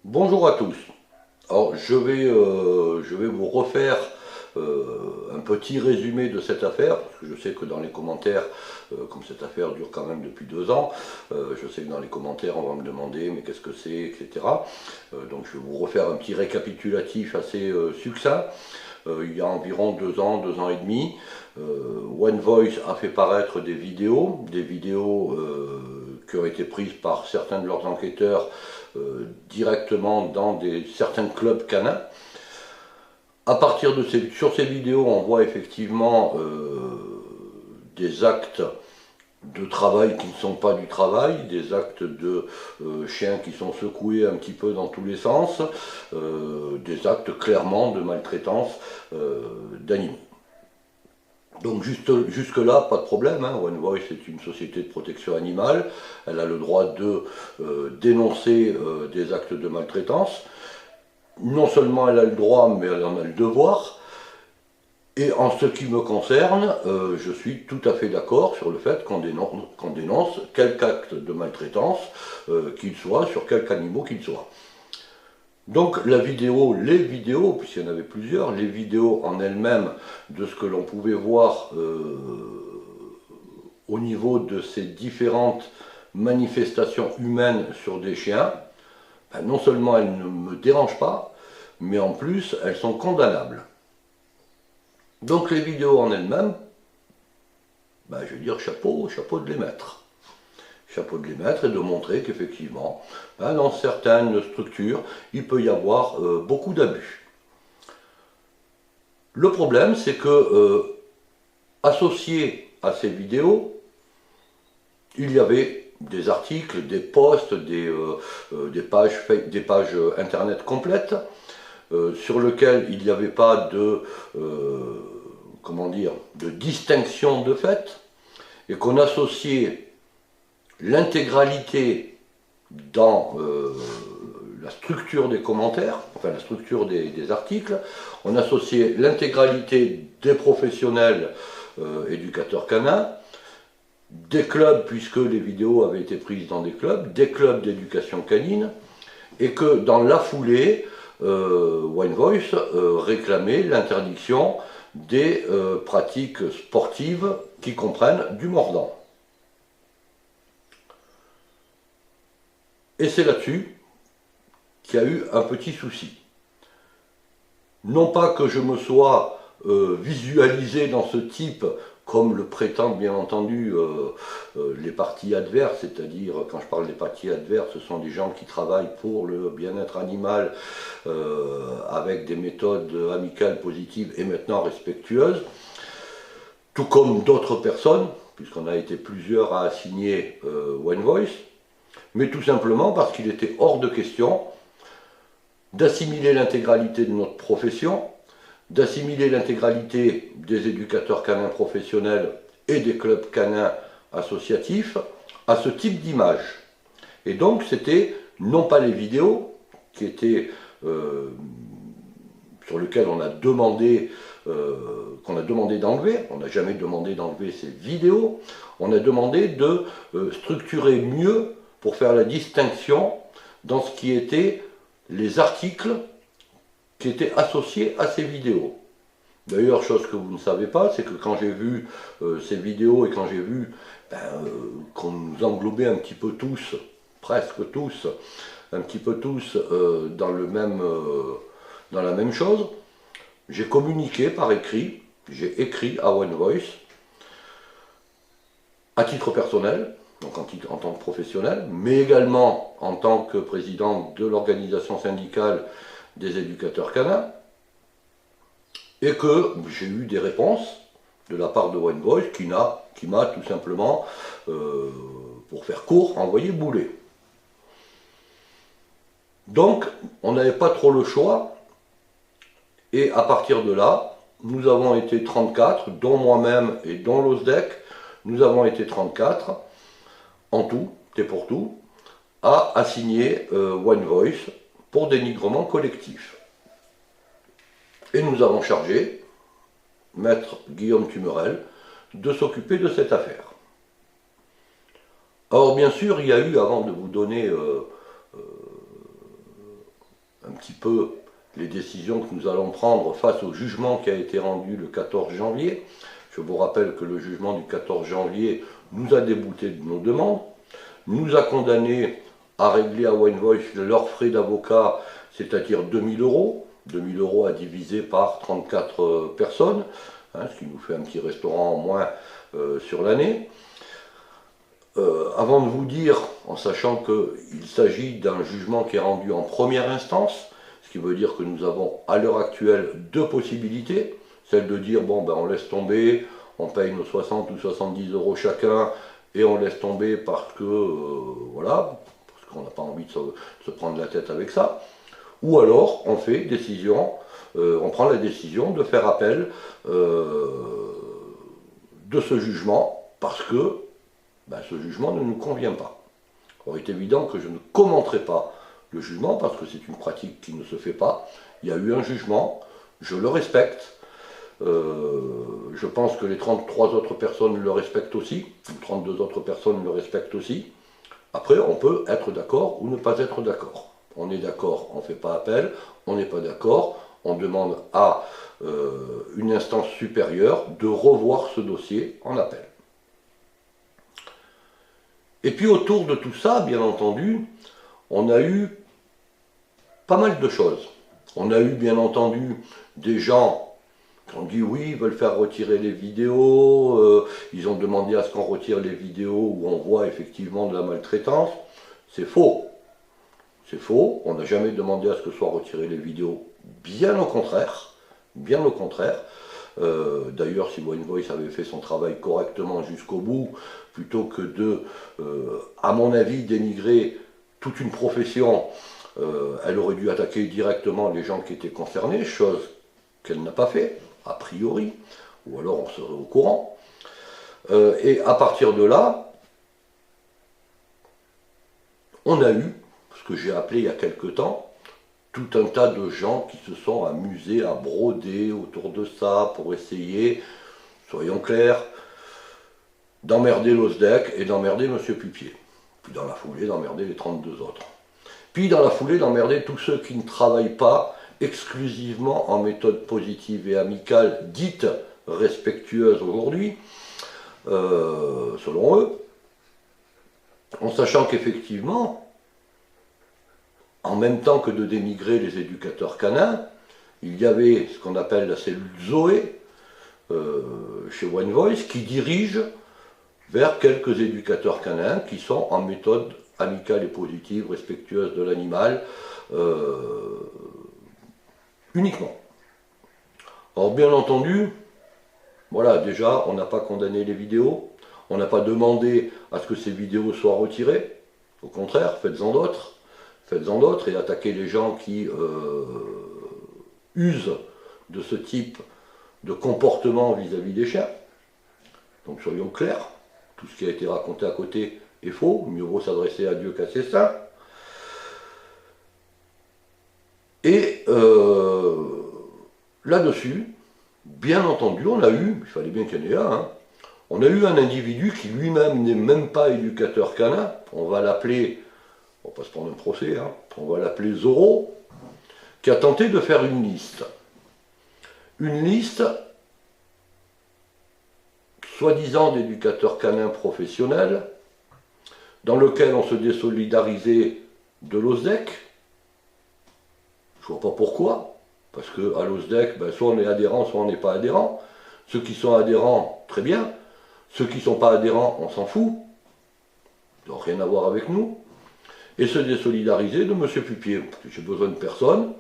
Bonjour à tous. Alors je vais vous refaire un petit résumé de cette affaire, parce que je sais que dans les commentaires, comme cette affaire dure quand même depuis 2 ans, je sais que dans les commentaires on va me demander mais qu'est-ce que c'est, etc. Donc je vais vous refaire un petit récapitulatif assez succinct. Il y a environ 2 ans et demi, One Voice a fait paraître des vidéos qui ont été prises par certains de leurs enquêteurs directement dans certains clubs canins. À partir de sur ces vidéos, on voit effectivement des actes de travail qui ne sont pas du travail, des actes de chiens qui sont secoués un petit peu dans tous les sens, des actes clairement de maltraitance d'animaux. Donc jusque-là, pas de problème, hein. One Voice est une société de protection animale, elle a le droit de dénoncer des actes de maltraitance. Non seulement elle a le droit, mais elle en a le devoir. Et en ce qui me concerne, je suis tout à fait d'accord sur le fait qu'on dénonce quelque acte de maltraitance qu'il soit, sur quelque animaux qu'il soit. Donc la vidéo, les vidéos, puisqu'il y en avait plusieurs, les vidéos en elles-mêmes de ce que l'on pouvait voir au niveau de ces différentes manifestations humaines sur des chiens, ben, non seulement elles ne me dérangent pas, mais en plus elles sont condamnables. Donc les vidéos en elles-mêmes, ben, je vais dire chapeau de les mettre. Chapeau de les mettre et de montrer qu'effectivement, ben, dans certaines structures, il peut y avoir beaucoup d'abus. Le problème, c'est que associé à ces vidéos, il y avait des articles, des posts, des pages internet complètes sur lesquelles il n'y avait pas de, comment dire, de distinction de fait et qu'on associait l'intégralité dans la structure des commentaires, enfin la structure des articles, on associait l'intégralité des professionnels éducateurs canins, des clubs, puisque les vidéos avaient été prises dans des clubs d'éducation canine, et que dans la foulée, One Voice réclamait l'interdiction des pratiques sportives qui comprennent du mordant. Et c'est là-dessus qu'il y a eu un petit souci. Non pas que je me sois visualisé dans ce type, comme le prétendent bien entendu les partis adverses, c'est-à-dire, quand je parle des partis adverses, ce sont des gens qui travaillent pour le bien-être animal avec des méthodes amicales positives et maintenant respectueuses, tout comme d'autres personnes, puisqu'on a été plusieurs à assigner One Voice, mais tout simplement parce qu'il était hors de question d'assimiler l'intégralité de notre profession, d'assimiler l'intégralité des éducateurs canins professionnels et des clubs canins associatifs à ce type d'image. Et donc c'était non pas les vidéos qui étaient sur lesquelles on a demandé d'enlever, on n'a jamais demandé d'enlever ces vidéos, on a demandé de structurer mieux pour faire la distinction dans ce qui était les articles qui étaient associés à ces vidéos. D'ailleurs, chose que vous ne savez pas, c'est que quand j'ai vu ces vidéos et quand j'ai vu qu'on nous englobait un petit peu tous, presque tous, un petit peu tous dans la même chose, j'ai communiqué par écrit, j'ai écrit à One Voice, à titre personnel, donc en tant que professionnel, mais également en tant que président de l'organisation syndicale des éducateurs canins, et que j'ai eu des réponses de la part de One Voice qui m'a tout simplement, pour faire court, envoyé bouler. Donc, on n'avait pas trop le choix, et à partir de là, nous avons été 34, dont moi-même et dont l'OSDEC, nous avons été 34, en tout et pour tout, à assigner One Voice pour dénigrement collectif. Et nous avons chargé Maître Guillaume Tumerel de s'occuper de cette affaire. Or, bien sûr, il y a eu, avant de vous donner un petit peu les décisions que nous allons prendre face au jugement qui a été rendu le 14 janvier. Je vous rappelle que le jugement du 14 janvier nous a débouté de nos demandes, nous a condamnés à régler à Wine Voice leurs frais d'avocat, c'est-à-dire 2000 €, 2000 € à diviser par 34 personnes, hein, ce qui nous fait un petit restaurant en moins sur l'année. Avant de vous dire, en sachant qu'il s'agit d'un jugement qui est rendu en première instance, ce qui veut dire que nous avons à l'heure actuelle deux possibilités, celle de dire bon ben on laisse tomber, on paye nos 60 ou 70 € chacun et on laisse tomber parce que voilà, parce qu'on n'a pas envie de se prendre la tête avec ça, ou alors on fait décision, on prend la décision de faire appel de ce jugement parce que ben, ce jugement ne nous convient pas. Il est évident que je ne commenterai pas le jugement parce que c'est une pratique qui ne se fait pas. Il y a eu un jugement, je le respecte. Je pense que les 33 autres personnes le respectent aussi, ou 32 autres personnes le respectent aussi. Après, on peut être d'accord ou ne pas être d'accord. On est d'accord, on ne fait pas appel. On n'est pas d'accord, on demande à une instance supérieure de revoir ce dossier en appel. Et puis autour de tout ça, bien entendu, on a eu pas mal de choses. On a eu bien entendu des gens qui ont dit oui, ils veulent faire retirer les vidéos, ils ont demandé à ce qu'on retire les vidéos où on voit effectivement de la maltraitance. C'est faux. C'est faux, on n'a jamais demandé à ce que soient retirées les vidéos, bien au contraire. Bien au contraire. D'ailleurs, si Wine Voice avait fait son travail correctement jusqu'au bout, plutôt que de, à mon avis, dénigrer toute une profession, elle aurait dû attaquer directement les gens qui étaient concernés, chose qu'elle n'a pas fait, a priori, ou alors on serait au courant. Et à partir de là, on a eu, ce que j'ai appelé il y a quelque temps, tout un tas de gens qui se sont amusés à broder autour de ça pour essayer, soyons clairs, d'emmerder l'OSDEC et d'emmerder M. Pupier. Puis dans la foulée, d'emmerder les 32 autres. Puis dans la foulée, d'emmerder tous ceux qui ne travaillent pas exclusivement en méthode positive et amicale, dite respectueuse aujourd'hui, selon eux, en sachant qu'effectivement, en même temps que de dénigrer les éducateurs canins, il y avait ce qu'on appelle la cellule Zoé, chez Wine Voice, qui dirige vers quelques éducateurs canins qui sont en méthode amicale et positive, respectueuse de l'animal, uniquement. Or, bien entendu, voilà, déjà, on n'a pas condamné les vidéos, on n'a pas demandé à ce que ces vidéos soient retirées, au contraire, faites-en d'autres. Faites-en d'autres et attaquez les gens qui usent de ce type de comportement vis-à-vis des chiens. Donc soyons clairs, tout ce qui a été raconté à côté est faux, mieux vaut s'adresser à Dieu qu'à ses saints. Et là-dessus, bien entendu, on a eu, il fallait bien qu'il y en ait un, hein, on a eu un individu qui lui-même n'est même pas éducateur canin, on va l'appeler, on va pas se prendre un procès, hein, on va l'appeler Zorro, qui a tenté de faire une liste. Une liste, soi-disant d'éducateurs canins professionnels, dans lequel on se désolidarisait de l'OSDEC. Je ne vois pas pourquoi, parce qu'à l'OSDEC, ben, soit on est adhérent, soit on n'est pas adhérent. Ceux qui sont adhérents, très bien. Ceux qui ne sont pas adhérents, on s'en fout. Ils n'ont rien à voir avec nous. Et se désolidariser de M. Pupier. J'ai besoin de personne.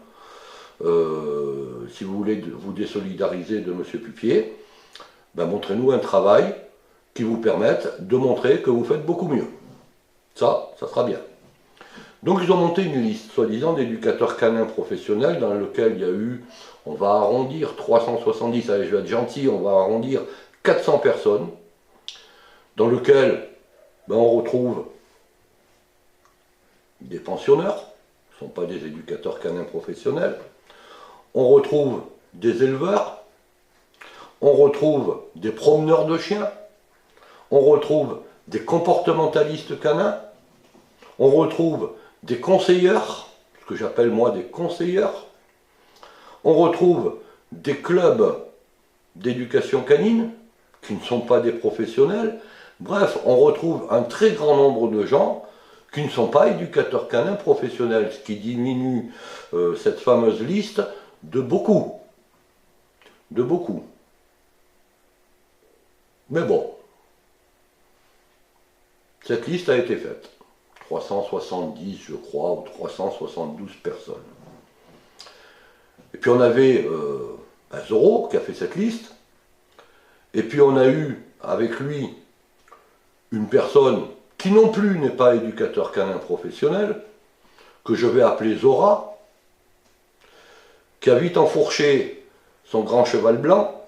Si vous voulez vous désolidariser de M. Pupier, ben montrez-nous un travail qui vous permette de montrer que vous faites beaucoup mieux. Ça sera bien. Donc ils ont monté une liste, soi-disant, d'éducateurs canins professionnels dans lequel il y a eu, on va arrondir 370, allez je vais être gentil, on va arrondir 400 personnes, dans lequel ben, on retrouve des pensionneurs, ce ne sont pas des éducateurs canins professionnels, on retrouve des éleveurs, on retrouve des promeneurs de chiens, on retrouve des comportementalistes canins, on retrouve des conseilleurs, ce que j'appelle moi des conseilleurs. On retrouve des clubs d'éducation canine qui ne sont pas des professionnels. Bref, on retrouve un très grand nombre de gens qui ne sont pas éducateurs canins professionnels, ce qui diminue cette fameuse liste de beaucoup. De beaucoup. Mais bon, cette liste a été faite. 370, je crois, ou 372 personnes. Et puis on avait Zorro qui a fait cette liste. Et puis on a eu avec lui une personne qui non plus n'est pas éducateur canin professionnel, que je vais appeler Zora, qui a vite enfourché son grand cheval blanc,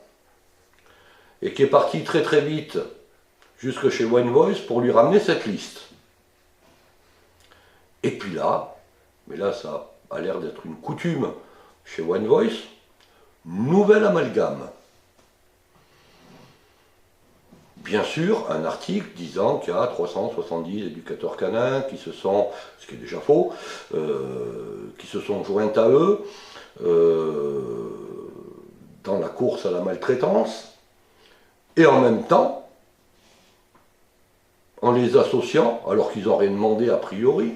et qui est parti très très vite jusque chez One Voice pour lui ramener cette liste. Et puis là, mais là ça a l'air d'être une coutume chez One Voice, nouvel amalgame. Bien sûr, un article disant qu'il y a 370 éducateurs canins qui se sont, ce qui est déjà faux, qui se sont joints à eux dans la course à la maltraitance, et en même temps, en les associant, alors qu'ils n'ont rien demandé a priori,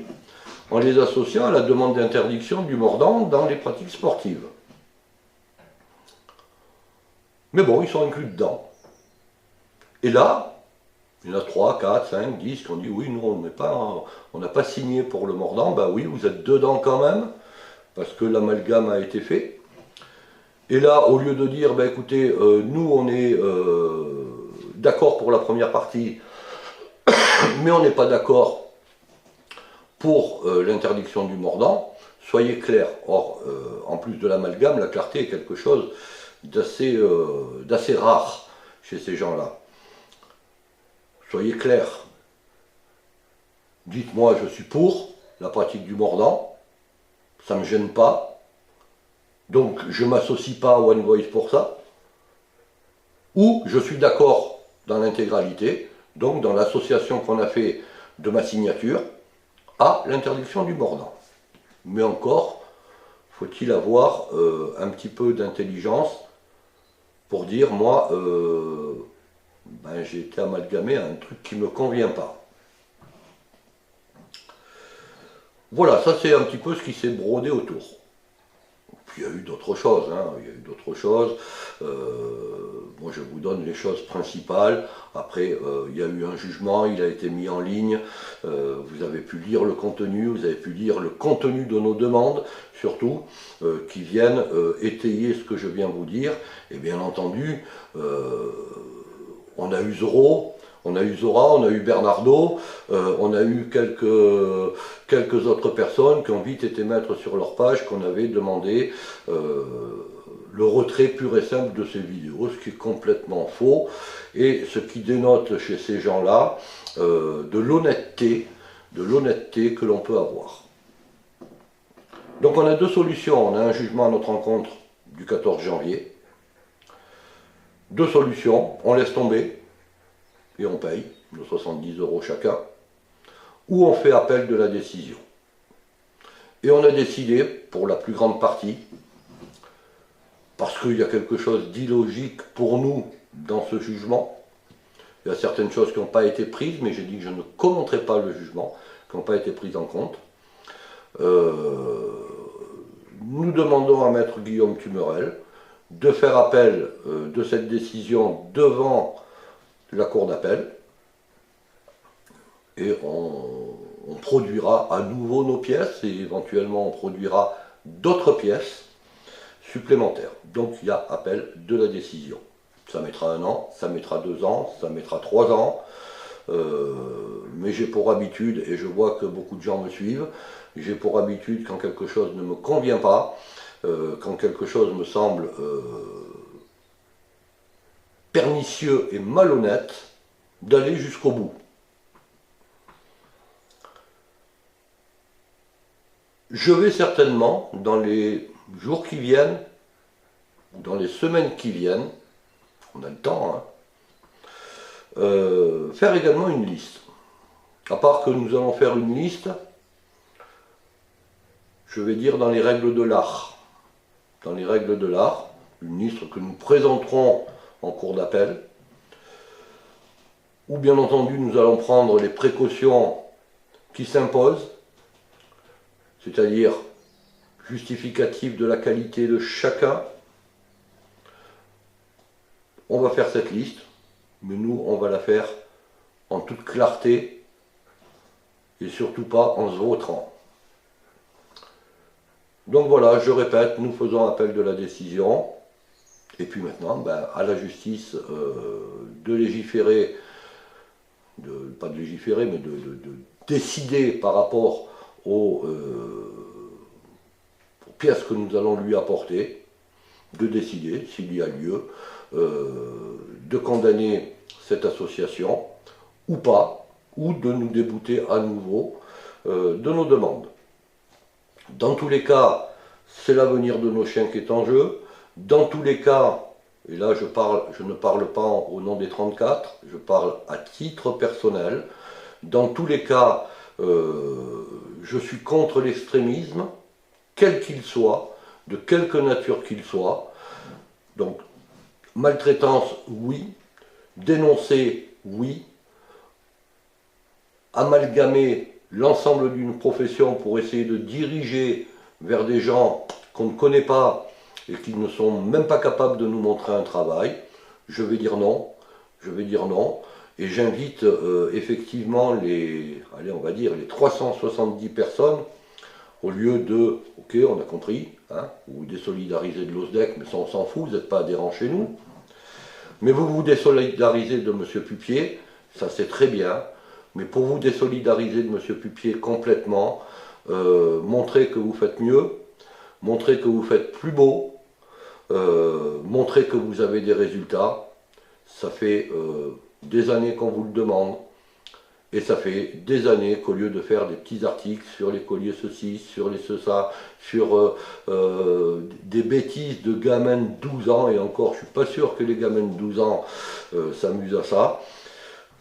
en les associant à la demande d'interdiction du mordant dans les pratiques sportives. Mais bon, ils sont inclus dedans. Et là, il y en a 3, 4, 5, 10 qui ont dit oui, nous on n'a pas signé pour le mordant. Ben oui, vous êtes dedans quand même, parce que l'amalgame a été fait. Et là, au lieu de dire, ben écoutez, nous on est d'accord pour la première partie, mais on n'est pas d'accord pour l'interdiction du mordant, soyez clairs. Or, en plus de l'amalgame, la clarté est quelque chose d'assez rare chez ces gens-là. Soyez clairs. Dites-moi, je suis pour la pratique du mordant, ça ne me gêne pas, donc je ne m'associe pas à One Voice pour ça, ou je suis d'accord dans l'intégralité, donc dans l'association qu'on a fait de ma signature, à l'interdiction du mordant. Mais encore, faut-il avoir un petit peu d'intelligence pour dire, moi, ben, j'ai été amalgamé à un truc qui ne me convient pas. Voilà, ça c'est un petit peu ce qui s'est brodé autour. Puis il y a eu d'autres choses, hein. Il y a eu d'autres choses. Moi je vous donne les choses principales. Après, il y a eu un jugement, il a été mis en ligne. Vous avez pu lire le contenu, vous avez pu lire le contenu de nos demandes, surtout, qui viennent étayer ce que je viens vous dire. Et bien entendu, on a eu Zorro, on a eu Zora, on a eu Bernardo, on a eu quelques autres personnes qui ont vite été mettre sur leur page qu'on avait demandé le retrait pur et simple de ces vidéos, ce qui est complètement faux, et ce qui dénote chez ces gens-là de l'honnêteté que l'on peut avoir. Donc on a deux solutions, on a un jugement à notre encontre du 14 janvier, deux solutions, on laisse tomber, et on paye nos 70 € chacun, ou on fait appel de la décision. Et on a décidé, pour la plus grande partie, parce qu'il y a quelque chose d'illogique pour nous dans ce jugement, il y a certaines choses qui n'ont pas été prises, mais j'ai dit que je ne commenterai pas le jugement, qui n'ont pas été prises en compte. Nous demandons à Maître Guillaume Tumerel de faire appel de cette décision devant la cour d'appel, et on produira à nouveau nos pièces, et éventuellement on produira d'autres pièces supplémentaires. Donc il y a appel de la décision. Ça mettra 1 an, ça mettra 2 ans, ça mettra 3 ans, mais j'ai pour habitude, et je vois que beaucoup de gens me suivent, j'ai pour habitude, quand quelque chose ne me convient pas, quand quelque chose me semble pernicieux et malhonnête, d'aller jusqu'au bout. Je vais certainement, dans les jours qui viennent, dans les semaines qui viennent, on a le temps, hein, faire également une liste. À part que nous allons faire une liste, je vais dire dans les règles de l'art. Dans les règles de l'art, une ministre que nous présenterons en cours d'appel, où bien entendu nous allons prendre les précautions qui s'imposent, c'est-à-dire justificatif de la qualité de chacun. On va faire cette liste, mais nous on va la faire en toute clarté et surtout pas en se vautrant. Donc voilà, je répète, nous faisons appel de la décision, et puis maintenant, à la justice de légiférer, pas de légiférer, mais de décider par rapport aux pièces que nous allons lui apporter, de décider, s'il y a lieu, de condamner cette association, ou pas, ou de nous débouter à nouveau de nos demandes. Dans tous les cas, c'est l'avenir de nos chiens qui est en jeu. Dans tous les cas, et là je ne parle pas au nom des 34, je parle à titre personnel. Dans tous les cas, je suis contre l'extrémisme, quel qu'il soit, de quelque nature qu'il soit. Donc, maltraitance, oui. Dénoncer, oui. Amalgamer l'ensemble d'une profession pour essayer de diriger vers des gens qu'on ne connaît pas et qui ne sont même pas capables de nous montrer un travail, je vais dire non, et j'invite effectivement on va dire les 370 personnes, au lieu de, ok on a compris, hein, vous désolidarisez de l'OSDEC, mais ça on s'en fout, vous n'êtes pas adhérents chez nous, mais vous vous désolidarisez de M. Pupier, ça c'est très bien. Mais pour vous désolidariser de M. Pupier complètement, montrez que vous faites mieux, montrez que vous faites plus beau, montrez que vous avez des résultats. Ça fait des années qu'on vous le demande, et ça fait des années qu'au lieu de faire des petits articles sur les colliers ceci, sur les ça, sur des bêtises de gamins de 12 ans, et encore je ne suis pas sûr que les gamins de 12 ans s'amusent à ça.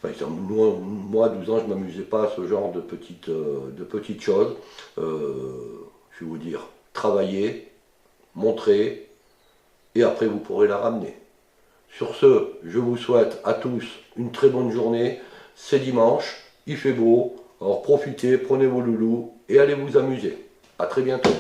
Enfin, moi, à 12 ans, je ne m'amusais pas à ce genre de petites choses. Je vais vous dire, travaillez, montrez, et après vous pourrez la ramener. Sur ce, je vous souhaite à tous une très bonne journée. C'est dimanche, il fait beau, alors profitez, prenez vos loulous et allez vous amuser. À très bientôt.